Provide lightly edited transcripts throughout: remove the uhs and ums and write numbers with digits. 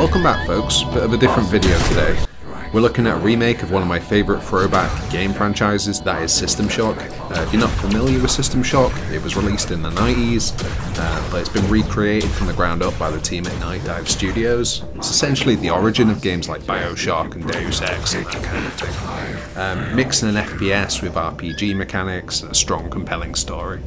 Welcome back folks, bit of a different video today. We're looking at a remake of one of my favourite throwback game franchises, that is System Shock. If you're not familiar with System Shock, it was released in the 90s, but it's been recreated from the ground up by the team at Night Dive Studios. It's essentially the origin of games like BioShock and Deus Ex and that kind of thing. Mixing an FPS with RPG mechanics and a strong, compelling story.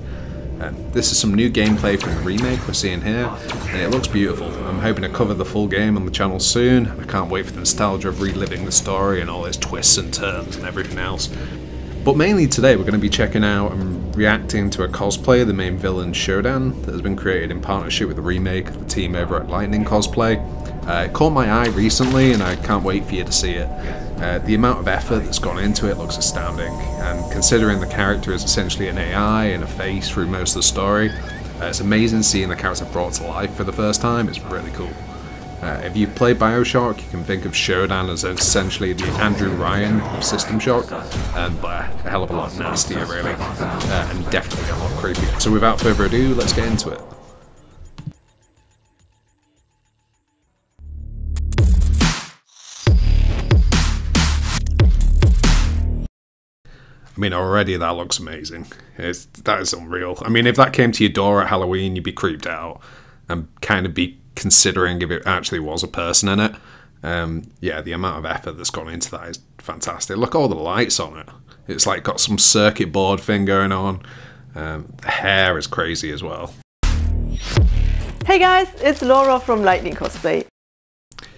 This is some new gameplay from the remake we're seeing here, and it looks beautiful. I'm hoping to cover the full game on the channel soon. I can't wait for the nostalgia of reliving the story and all its twists and turns and everything else. But mainly today we're going to be checking out and reacting to a cosplay of the main villain SHODAN that has been created in partnership with the remake of the team over at Lightning Cosplay. It caught my eye recently and I can't wait for you to see it. The amount of effort that's gone into it looks astounding, and considering the character is essentially an AI and a face through most of the story, it's amazing seeing the character brought to life for the first time. It's really cool. If you play BioShock, you can think of SHODAN as essentially the Andrew Ryan of System Shock, but a hell of a lot nastier really, and definitely a lot creepier. So without further ado, let's get into it. I mean, already that looks amazing. That is unreal. I mean, if that came to your door at Halloween, you'd be creeped out and kind of be considering if it actually was a person in it. Yeah, the amount of effort that's gone into that is fantastic. Look at all the lights on it. It's like got some circuit board thing going on. The hair is crazy as well. Hey guys, it's Laura from Lightning Cosplay.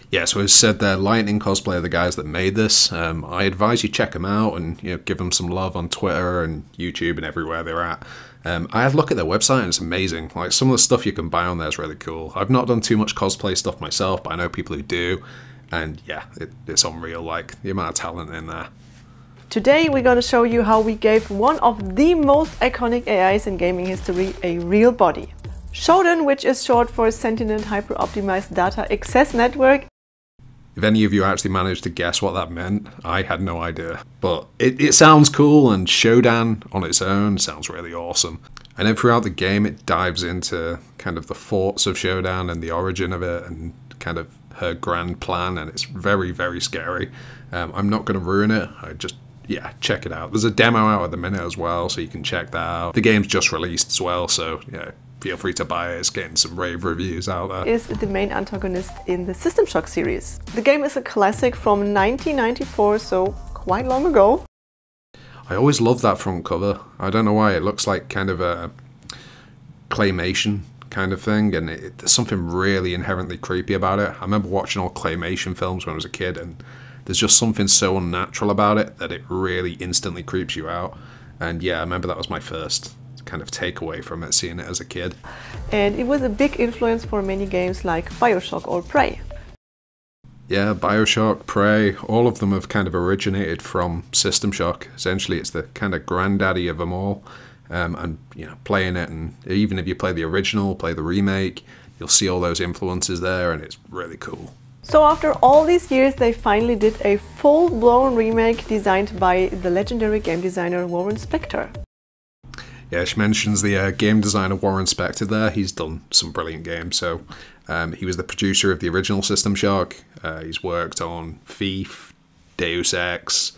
Yeah, so as said there, Lightning Cosplay are the guys that made this. I advise you check them out and give them some love on Twitter and YouTube and everywhere they're at. I had a look at their website and it's amazing. Like, some of the stuff you can buy on there is really cool. I've not done too much cosplay stuff myself, but I know people who do. And yeah, it's unreal, like the amount of talent in there. Today we're going to show you how we gave one of the most iconic AIs in gaming history a real body. SHODAN, which is short for Sentient Hyper Optimized Data Access Network. If any of you actually managed to guess what that meant, I had no idea. But it sounds cool, and SHODAN on its own sounds really awesome. And then throughout the game it dives into kind of the thoughts of SHODAN and the origin of it and kind of her grand plan, and it's very, very scary. I'm not going to ruin it. Yeah, check it out. There's a demo out at the minute as well, so you can check that out. The game's just released as well, so yeah, feel free to buy it. It's getting some rave reviews out there. Is the main antagonist in the System Shock series. The game is a classic from 1994, so quite long ago. I always love that front cover. I don't know why, it looks like kind of a claymation kind of thing, and there's something really inherently creepy about it. I remember watching all claymation films when I was a kid, and there's just something so unnatural about it that it really instantly creeps you out. And yeah, I remember that was my first kind of takeaway from it, seeing it as a kid. And it was a big influence for many games like BioShock or Prey. Yeah, BioShock, Prey, all of them have kind of originated from System Shock. Essentially, it's the kind of granddaddy of them all. And playing it, and even if you play the original, play the remake, you'll see all those influences there, and it's really cool. So after all these years, they finally did a full-blown remake designed by the legendary game designer Warren Spector. Yeah, she mentions the game designer Warren Spector there. He's done some brilliant games. So he was the producer of the original System Shock. He's worked on Thief, Deus Ex,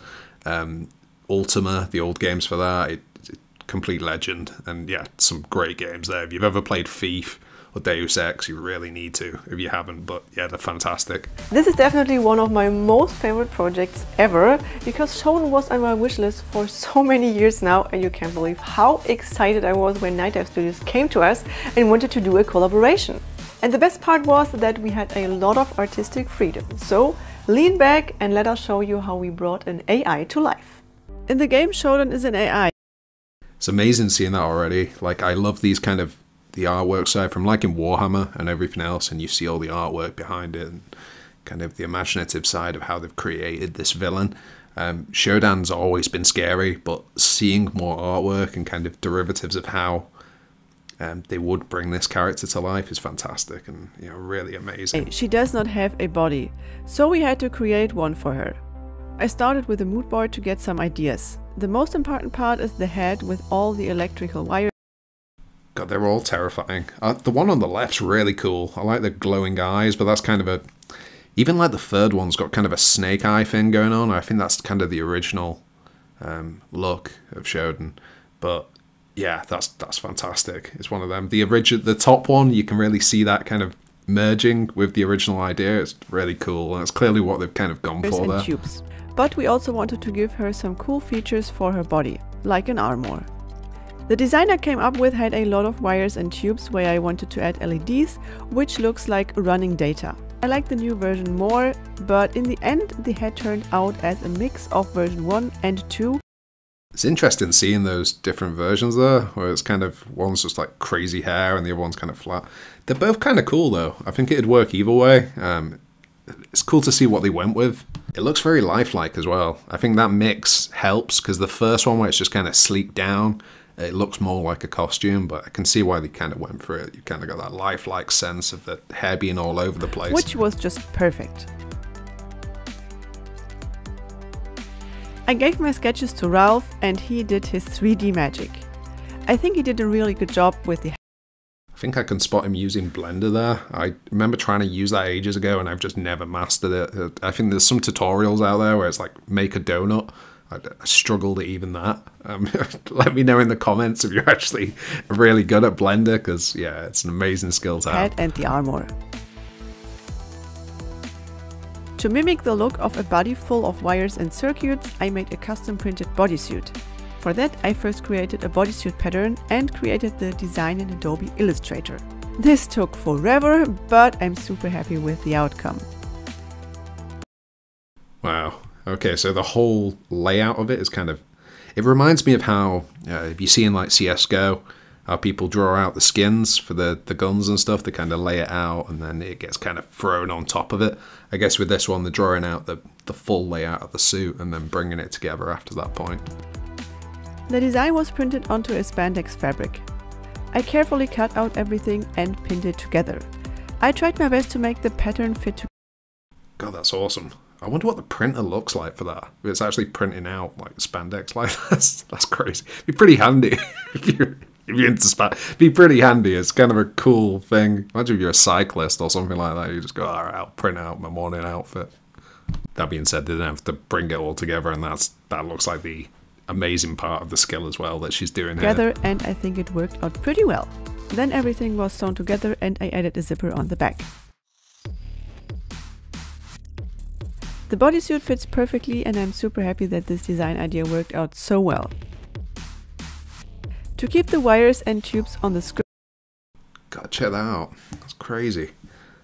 Ultima, the old games for that. It's a complete legend. And yeah, some great games there. If you've ever played Thief or Deus Ex, you really need to if you haven't, but yeah, they're fantastic. This is definitely one of my most favorite projects ever, because SHODAN was on my wishlist for so many years now, and you can't believe how excited I was when Night Dive Studios came to us and wanted to do a collaboration. And the best part was that we had a lot of artistic freedom, so lean back and let us show you how we brought an AI to life. In the game, SHODAN is an AI. It's amazing seeing that already. Like, I love these kind of the artwork side from like in Warhammer and everything else, and you see all the artwork behind it and kind of the imaginative side of how they've created this villain. SHODAN's always been scary, but seeing more artwork and kind of derivatives of how they would bring this character to life is fantastic and really amazing. She does not have a body, so we had to create one for her. I started with a mood board to get some ideas. The most important part is the head with all the electrical wires. God, they're all terrifying. The one on the left's really cool. I like the glowing eyes, but that's kind of a Even like the third one's got kind of a snake eye thing going on. I think that's kind of the original look of Shodan. But yeah, that's fantastic. It's one of them. The top one, you can really see that kind of merging with the original idea. It's really cool, and it's clearly what they've kind of gone for there. Tubes. But we also wanted to give her some cool features for her body, like an armor. The design I came up with had a lot of wires and tubes where I wanted to add LEDs, which looks like running data. I like the new version more, but in the end the head turned out as a mix of version 1 and 2. It's interesting seeing those different versions there, where it's kind of, one's just like crazy hair and the other one's kind of flat. They're both kind of cool though. I think it'd work either way. It's cool to see what they went with. It looks very lifelike as well. I think that mix helps, because the first one where it's just kind of sleek down, it looks more like a costume, but I can see why they kind of went for it. You kind of got that lifelike sense of the hair being all over the place. Which was just perfect. I gave my sketches to Ralph and he did his 3D magic. I think he did a really good job with the... I think I can spot him using Blender there. I remember trying to use that ages ago and I've just never mastered it. I think there's some tutorials out there where it's like, make a donut. I struggled at even that. Let me know in the comments if you're actually really good at Blender, because yeah, it's an amazing skill to have. Head and the armor. To mimic the look of a body full of wires and circuits, I made a custom printed bodysuit. For that, I first created a bodysuit pattern and created the design in Adobe Illustrator. This took forever, but I'm super happy with the outcome. Wow. Okay, so the whole layout of it is kind of... It reminds me of how, if you see in like CSGO, how people draw out the skins for the guns and stuff, they kind of lay it out and then it gets kind of thrown on top of it. I guess with this one, they're drawing out the full layout of the suit and then bringing it together after that point. The design was printed onto a spandex fabric. I carefully cut out everything and pinned it together. I tried my best to make the pattern fit together. God, that's awesome. I wonder what the printer looks like for that. If it's actually printing out like spandex like this. That's crazy. It'd be pretty handy if you're into spandex. It'd be pretty handy. It's kind of a cool thing. Imagine if you're a cyclist or something like that. You just go, all right, I'll print out my morning outfit. That being said, they didn't have to bring it all together, and that looks like the amazing part of the skill as well that she's doing here. And I think it worked out pretty well. Then everything was sewn together and I added a zipper on the back. The bodysuit fits perfectly and I'm super happy that this design idea worked out so well. To keep the wires and tubes on the skirt... God, check that out. That's crazy.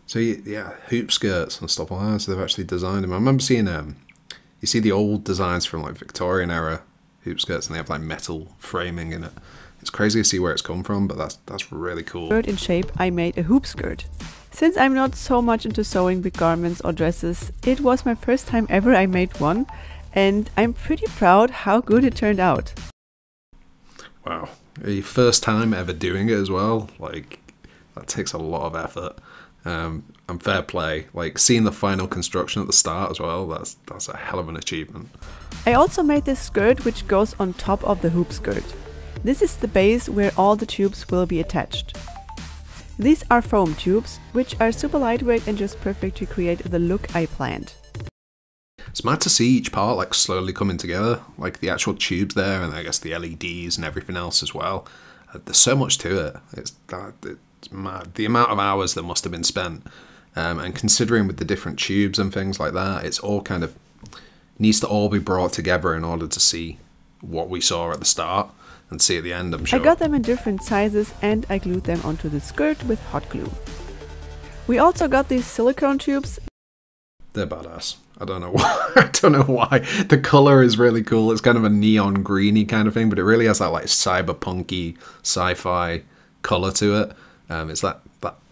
So yeah, hoop skirts and stuff like that, so they've actually designed them. I remember seeing, you see the old designs from like Victorian era hoop skirts and they have like metal framing in it. It's crazy to see where it's come from, but that's really cool. In shape, I made a hoop skirt. Since I'm not so much into sewing big garments or dresses, it was my first time ever I made one, and I'm pretty proud how good it turned out. Wow, your first time ever doing it as well, like that takes a lot of effort. And fair play, like seeing the final construction at the start as well, that's a hell of an achievement. I also made this skirt which goes on top of the hoop skirt. This is the base where all the tubes will be attached. These are foam tubes, which are super lightweight and just perfect to create the look I planned. It's mad to see each part like slowly coming together, like the actual tubes there and I guess the LEDs and everything else as well. There's so much to it. It's mad. The amount of hours that must have been spent. And considering with the different tubes and things like that, it's all kind of needs to all be brought together in order to see what we saw at the start and see at the end, I'm sure. I got them in different sizes and I glued them onto the skirt with hot glue. We also got these silicone tubes. They're badass. I don't know why. I don't know why. The color is really cool. It's kind of a neon greeny kind of thing, but it really has that like cyberpunky sci-fi color to it. It's that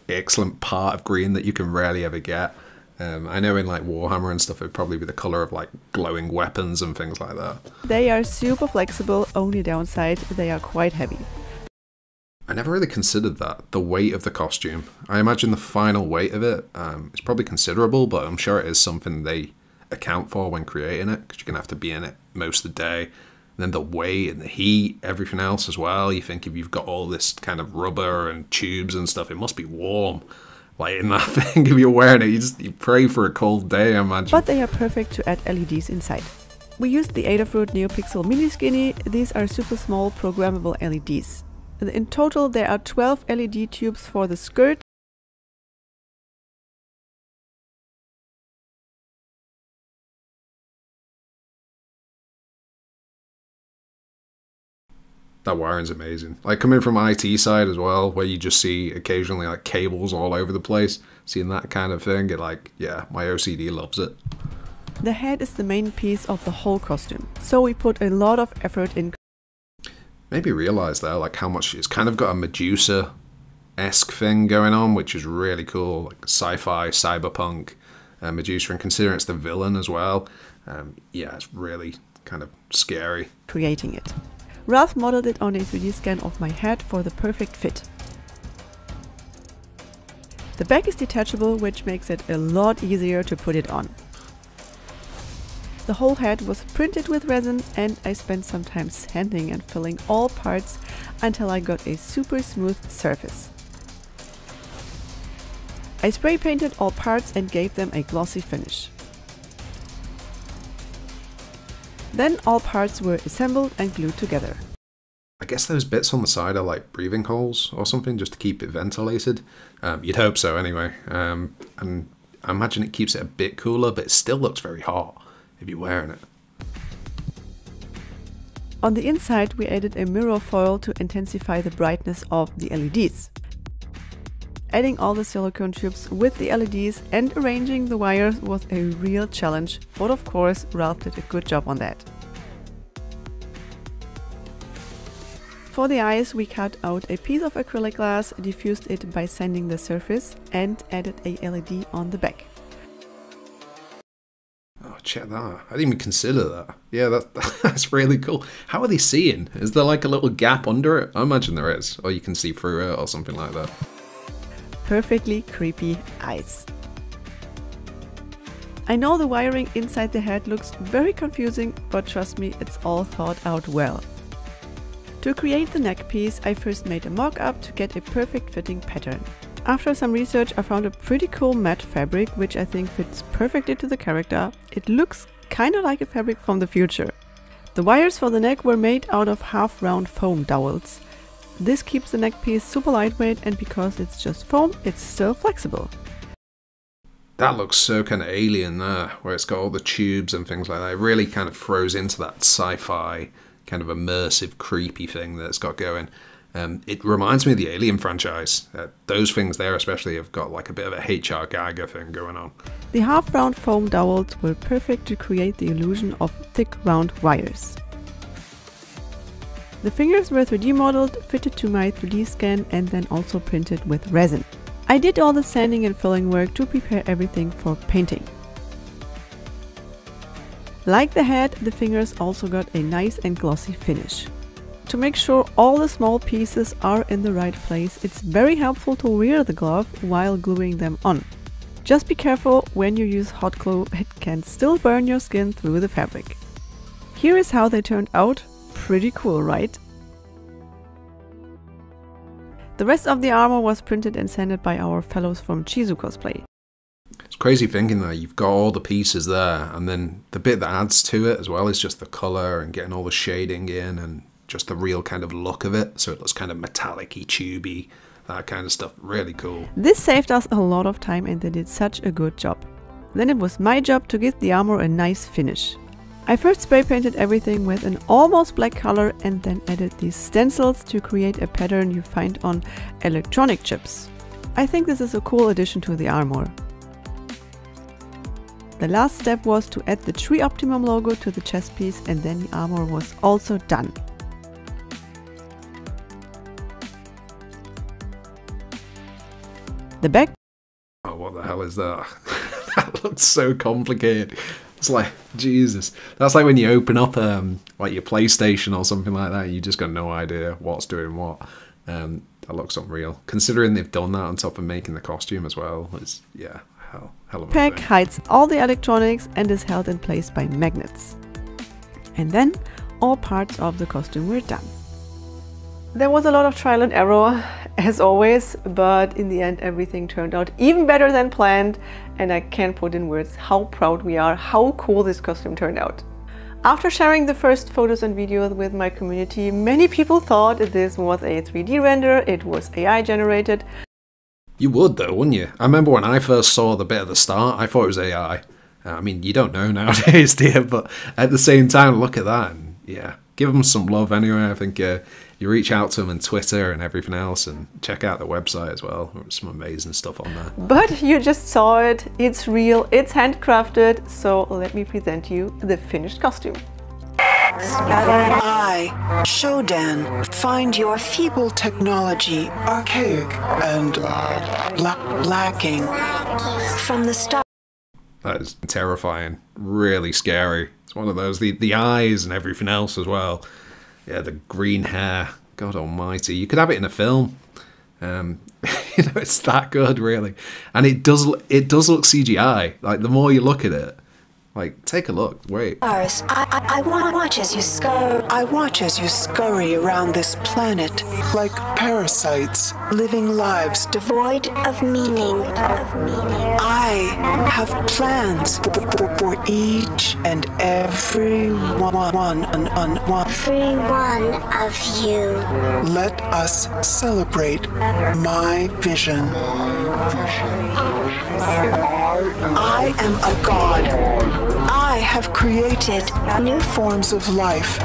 excellent part of green that you can rarely ever get. I know in like Warhammer and stuff, it'd probably be the color of like glowing weapons and things like that. They are super flexible, only downside, they are quite heavy. I never really considered that, the weight of the costume. I imagine the final weight of it is probably considerable, but I'm sure it is something they account for when creating it, because you're going to have to be in it most of the day. And then the weight and the heat, everything else as well. You think if you've got all this kind of rubber and tubes and stuff, it must be warm. like in that thing. If you're wearing it, you pray for a cold day, I imagine. But they are perfect to add LEDs inside. We used the Adafruit NeoPixel Mini Skinny. These are super small programmable LEDs. In total there are 12 LED tubes for the skirt. That wiring's amazing. Like coming from IT side as well, where you just see occasionally like cables all over the place, seeing that kind of thing, it like, yeah, my OCD loves it. The head is the main piece of the whole costume, so we put a lot of effort in. Maybe realize though, like how much it's kind of got a Medusa-esque thing going on, which is really cool, like sci-fi, cyberpunk Medusa, and considering it's the villain as well, yeah, it's really kind of scary. Creating it. Ralph modeled it on a 3D scan of my head for the perfect fit. The back is detachable, which makes it a lot easier to put it on. The whole head was printed with resin, and I spent some time sanding and filling all parts until I got a super smooth surface. I spray painted all parts and gave them a glossy finish. Then all parts were assembled and glued together. I guess those bits on the side are like breathing holes or something, just to keep it ventilated. You'd hope so anyway. And I imagine it keeps it a bit cooler, but it still looks very hot if you're wearing it. On the inside we added a mirror foil to intensify the brightness of the LEDs. Adding all the silicone tubes with the LEDs and arranging the wires was a real challenge, but of course Ralph did a good job on that. For the eyes we cut out a piece of acrylic glass, diffused it by sanding the surface, and added a LED on the back. Oh, check that. I didn't even consider that. Yeah, that's really cool. How are they seeing? Is there like a little gap under it? I imagine there is, or you can see through it or something like that. Perfectly creepy eyes. I know the wiring inside the head looks very confusing, but trust me, it's all thought out well. To create the neck piece, I first made a mock-up to get a perfect fitting pattern. After some research, I found a pretty cool matte fabric, which I think fits perfectly to the character. It looks kinda like a fabric from the future. The wires for the neck were made out of half-round foam dowels. This keeps the neck piece super lightweight, and because it's just foam, it's still flexible. That looks so kind of alien there, where it's got all the tubes and things like that. It really kind of throws into that sci-fi, kind of immersive, creepy thing that it's got going. It reminds me of the Alien franchise. Those things there especially have got like a bit of a HR Geiger thing going on. The half-round foam dowels were perfect to create the illusion of thick round wires. The fingers were 3D modeled, fitted to my 3D scan, and then also printed with resin. I did all the sanding and filling work to prepare everything for painting. Like the head, the fingers also got a nice and glossy finish. To make sure all the small pieces are in the right place, it's very helpful to wear the glove while gluing them on. Just be careful when you use hot glue, it can still burn your skin through the fabric. Here is how they turned out. Pretty cool, right? The rest of the armor was printed and sanded by our fellows from Chizu Cosplay. It's crazy thinking that you've got all the pieces there, and then the bit that adds to it as well is just the colour and getting all the shading in and just the real kind of look of it, so it looks kind of metallic-y, tubey, that kind of stuff. Really cool. This saved us a lot of time, and they did such a good job. Then it was my job to give the armor a nice finish. I first spray painted everything with an almost black color and then added these stencils to create a pattern you find on electronic chips. I think this is a cool addition to the armor. The last step was to add the Tree Optimum logo to the chest piece, and then the armor was also done. The back. Oh, what the hell is that? That looks so complicated. It's like, Jesus. That's like when you open up like your PlayStation or something like that, and you just got no idea what's doing what. That looks unreal. Considering they've done that on top of making the costume as well. It's, yeah, hell of a Pack thing. hides all the electronics and is held in place by magnets. And then all parts of the costume were done. There was a lot of trial and error. as always, but in the end everything turned out even better than planned, and I can't put in words how proud we are, how cool this costume turned out. After sharing the first photos and videos with my community, many people thought this was a 3D render, it was AI generated. You would though, wouldn't you? I remember when I first saw the bit at the start, I thought it was AI. I mean, you don't know nowadays, do you? But at the same time, look at that, and yeah, give them some love anyway. I think you reach out to them on Twitter and everything else, and check out the website as well. There's some amazing stuff on there. But you just saw it, it's real, it's handcrafted, so let me present you the finished costume. I, Shodan, find your feeble technology archaic and lacking. From the start. That is terrifying, really scary. It's one of those, the eyes and everything else as well. Yeah, the green hair, God almighty. You could have it in a film. You know, it's that good, really. And it does look CGI. Like, the more you look at it, like, take a look, wait. I watch as you scurry. I watch as you scurry around this planet like parasites, living lives devoid of meaning. I have plans for each and every one of you. Let us celebrate my vision. I am a god. I have created new forms of life.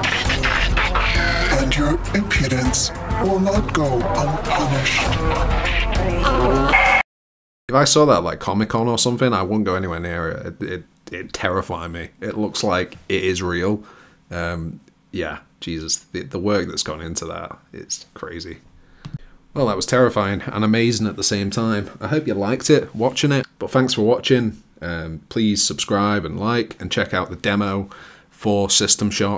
And your impudence will not go unpunished. If I saw that like Comic-Con or something, I wouldn't go anywhere near it. It terrified me. It looks like it is real. Yeah, Jesus, the work that's gone into that, it's crazy. Well, that was terrifying and amazing at the same time. I hope you liked it, watching it. But thanks for watching. Please subscribe and like, and check out the demo for System Shock.